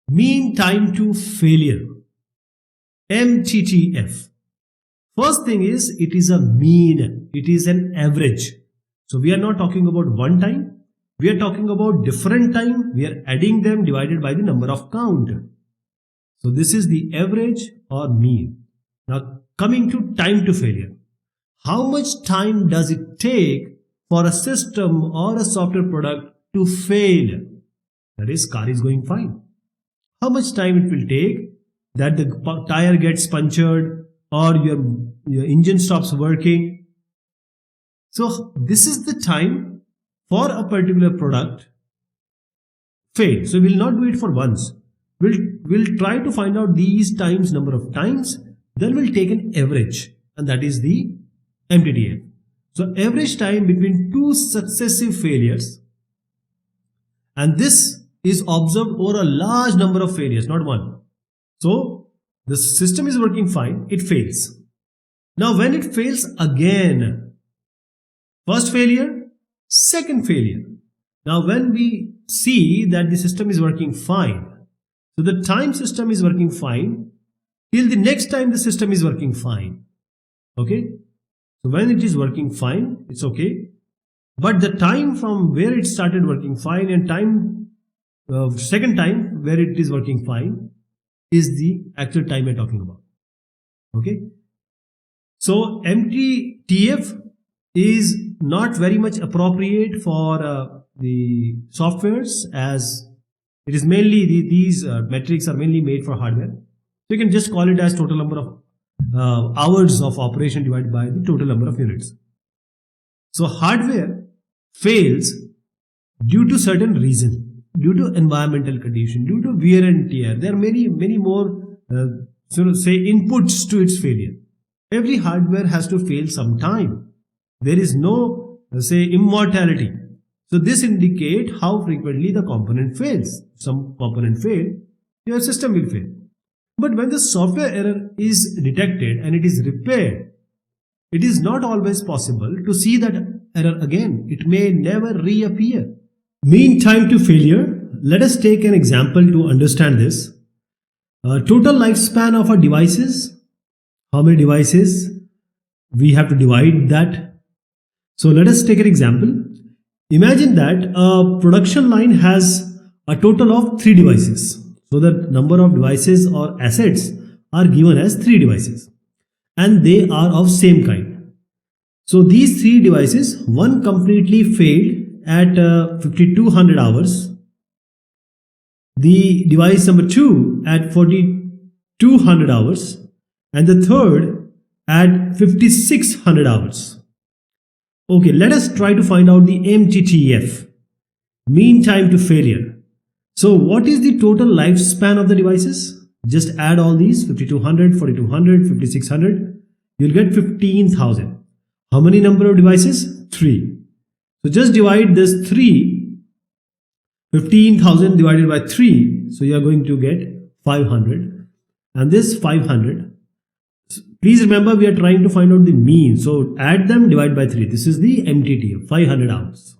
Mean time to failure, MTTF. First thing is, it is a mean, it is an average. So we are not talking about one time, we are talking about different time, we are adding them divided by the number of count. So this is the average or mean. Now coming to time to failure. How much time does it take for a system or a software product to fail? That is, car is going fine. How much time it will take that the tire gets punctured or your engine stops working? So this is the time for a particular product fail. So we'll not do it for once. We'll try to find out these times, number of times, then we'll take an average, and that is the MTTF. So average time between two successive failures, and this is observed over a large number of failures, not one. So the system is working fine, it fails. Now when it fails again, first failure, second failure. Now when we see that the system is working fine, so the time system is working fine till the next time the system is working fine. Okay, so when it is working fine, it's okay, but the time from where it started working fine and time second time where it is working fine is the actual time we're talking about. Okay, so MTTF is not very much appropriate for the softwares, as it is mainly these metrics are mainly made for hardware. So you can just call it as total number of hours of operation divided by the total number of units. So hardware fails due to certain reason, due to environmental condition, due to wear and tear. There are many more say inputs to its failure. Every hardware has to fail sometime. There is no say immortality. So this indicates how frequently the component fails. Some component fail, your system will fail. But when the software error is detected and it is repaired, it is not always possible to see that error again. It may never reappear. Mean time to failure. Let us take an example to understand this. Total lifespan of our devices. How many devices? We have to divide that. So let us take an example. Imagine that a production line has a total of 3 devices. So the number of devices or assets are given as 3 devices, and they are of same kind. So these 3 devices, one completely failed at 5200 hours, the device number 2 at 4200 hours, and the third at 5600 hours. Okay, let us try to find out the MTTF, mean time to failure. So what is the total lifespan of the devices? Just add all these, 5200, 4200, 5600, you'll get 15,000. How many number of devices? 3. So just divide this 15,000 divided by 3, so you are going to get 500, and this 500. Please remember, we are trying to find out the mean, so add them, divide by 3. This is the MTTF, 500 hours.